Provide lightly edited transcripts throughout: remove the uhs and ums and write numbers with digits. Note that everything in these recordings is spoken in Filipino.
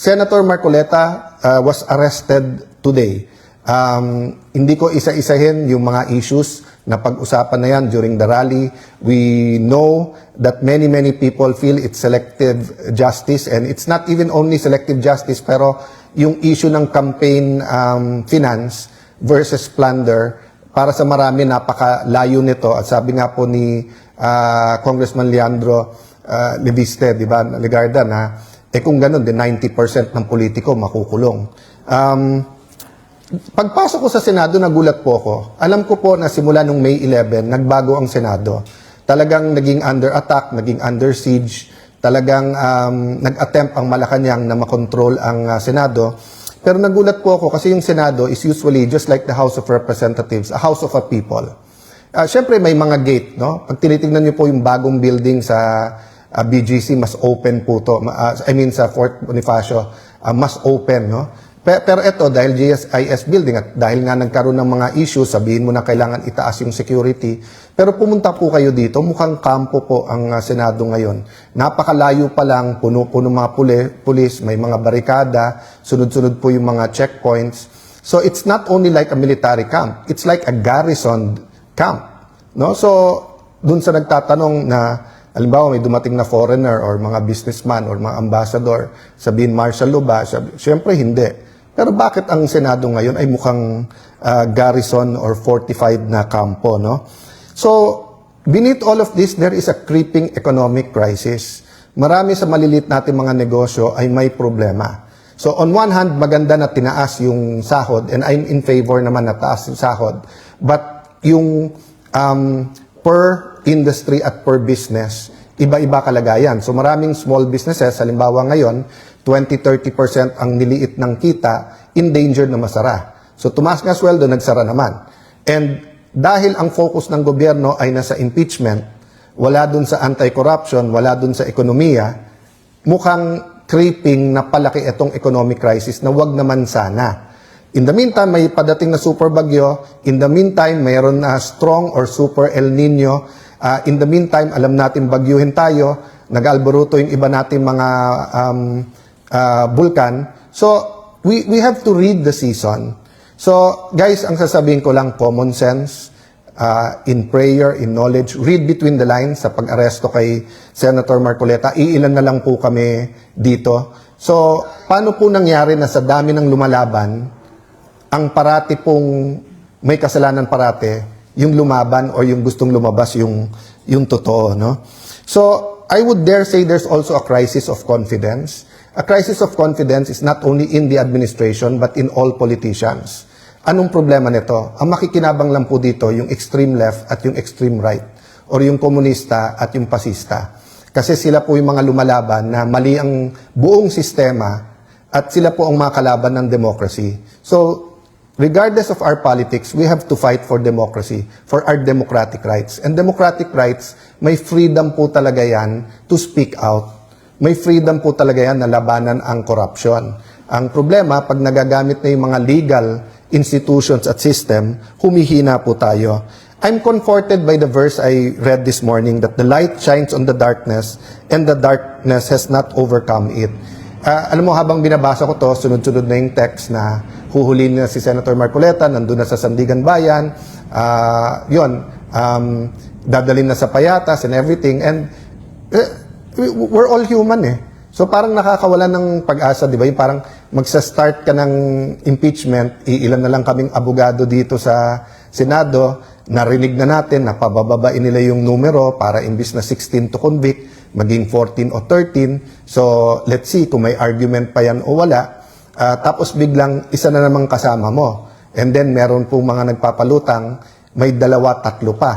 Senator Marcoleta was arrested today. Hindi ko isa-isahin yung mga issues na pag-usapan na yan during the rally. We know that many people feel it's selective justice, and it's not even only selective justice, pero yung issue ng campaign finance versus plunder, para sa marami napakalayo nito. At sabi nga po ni Congressman Leandro Leviste, di ba, Legarda, na kung ganun, 90% ng politiko makukulong. Pagpasok ko sa Senado, nagulat po ako. Alam ko po na simula nung May 11, nagbago ang Senado. Talagang naging under attack, naging under siege. Talagang nag-attempt ang Malacanang na makontrol ang Senado. Pero nagulat po ako kasi yung Senado is usually just like the House of Representatives, a house of a people. Siyempre may mga gate, no? Pag tinitingnan niyo po yung bagong building sa BGC, mas open po to. Sa Fort Bonifacio, mas open, no? Pero ito, dahil GSIS building at dahil nga nagkaroon ng mga issues, sabihin mo na kailangan itaas yung security. Pero pumunta po kayo dito, mukhang kampo po ang Senado ngayon. Napakalayo pa lang, puno-puno mga pulis, may mga barikada, sunod-sunod po yung mga checkpoints. So it's not only like a military camp, it's like a garrison camp. No? So dun sa nagtatanong na, halimbawa may dumating na foreigner or mga businessman or mga ambassador, sabihin martial law ba? Siyempre hindi. Pero bakit ang Senado ngayon ay mukhang garrison or fortified na kampo, no? So, beneath all of this, there is a creeping economic crisis. Marami sa malilit natin mga negosyo ay may problema. So, on one hand, maganda na tinaas yung sahod, and I'm in favor naman na taas yung sahod. But yung per industry at per business, iba-iba kalagayan. So, maraming small businesses, halimbawa ngayon, 20-30% ang niliit ng kita, endangered na masara. So tumaas nga sweldo, nagsara naman. And dahil ang focus ng gobyerno ay nasa impeachment, wala dun sa anti-corruption, wala dun sa ekonomiya, mukhang creeping na palaki itong economic crisis na wag naman sana. In the meantime, may padating na super bagyo. In the meantime, mayroon na strong or super El Nino. In the meantime, alam natin bagyuhin tayo, nag-alboruto yung iba natin mga bulkan. So, we have to read the season. So, guys, ang sasabihin ko lang, common sense, in prayer, in knowledge, read between the lines sa pag-aresto kay Senator Marcoleta. Iilan na lang po kami dito. So, paano po nangyari na sa dami ng lumalaban, ang parati pong may kasalanan parate, yung lumaban o yung gustong lumabas yung totoo, no? So, I would dare say there's also a crisis of confidence. A crisis of confidence is not only in the administration but in all politicians. Anong problema nito? Ang makikinabang lang po dito yung extreme left at yung extreme right, or yung komunista at yung pasista. Kasi sila po yung mga lumalaban na mali ang buong sistema at sila po ang mga kalaban ng democracy. So, regardless of our politics, we have to fight for democracy, for our democratic rights. And democratic rights, may freedom po talaga yan to speak out. May freedom po talaga yan na labanan ang corruption. Ang problema, pag nagagamit na yung mga legal institutions at system, humihina po tayo. I'm comforted by the verse I read this morning that the light shines on the darkness and the darkness has not overcome it. Alam mo, habang binabasa ko to, sunod-sunod na yung text na huhulin na si Senator Marcoleta, nandun na sa Sandigan Bayan, dadalhin na sa Payatas and everything. And we're all human eh. So parang nakakawala ng pag-asa, di ba? Yung parang magsa-start ka ng impeachment, iilan na lang kaming abogado dito sa Senado, narinig na natin na pabababain nila yung numero para imbis na 16 to convict, maging 14 o 13. So let's see kung may argument pa yan o wala. Tapos biglang isa na namang kasama mo. And then meron pong mga nagpapalutang, may 2, 3 pa.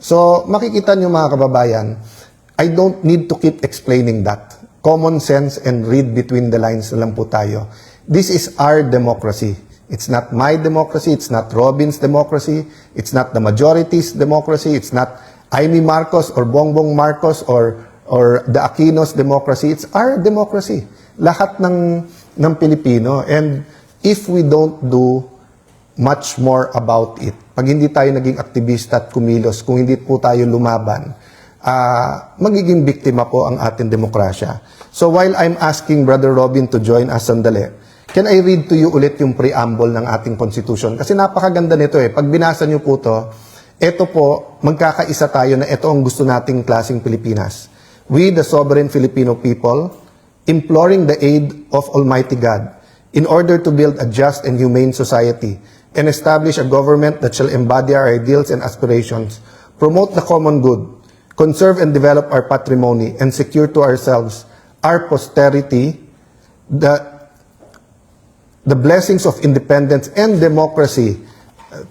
So makikita nyo mga kababayan, I don't need to keep explaining that. Common sense and read between the lines na lang po tayo. This is our democracy. It's not my democracy. It's not Robin's democracy. It's not the majority's democracy. It's not Amy Marcos or Bongbong Marcos or the Aquinos democracy. It's our democracy. Lahat ng Pilipino. And if we don't do much more about it, pag hindi tayo naging aktivista at kumilos, kung hindi po tayo lumaban, magiging biktima po ang ating demokrasya. So So while I'm asking Brother Robin to join us sandali, can I read to you ulit yung preamble ng ating Constitution? Kasi napakaganda nito eh. Pag binasa niyo po to, ito po, magkakaisa tayo na ito ang gusto nating klaseng Pilipinas. We, the sovereign Filipino people, imploring the aid of Almighty God in order to build a just and humane society and establish a government that shall embody our ideals and aspirations, promote the common good, conserve and develop our patrimony, and secure to ourselves, our posterity, the blessings of independence and democracy.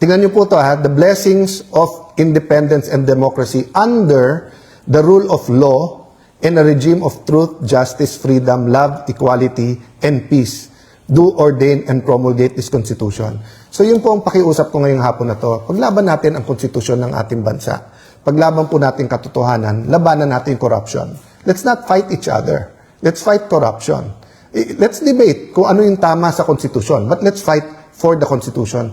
Tingnan niyo po to ha, the blessings of independence and democracy under the rule of law and a regime of truth, justice, freedom, love, equality, and peace. Do ordain and promulgate this Constitution. So yun po ang pakiusap ko ngayong hapon na to. Paglaban natin ang konstitusyon ng ating bansa. Paglaban po natin katotohanan, labanan natin yung corruption. Let's not fight each other. Let's fight corruption. Let's debate kung ano yung tama sa konstitusyon, but let's fight for the Constitution.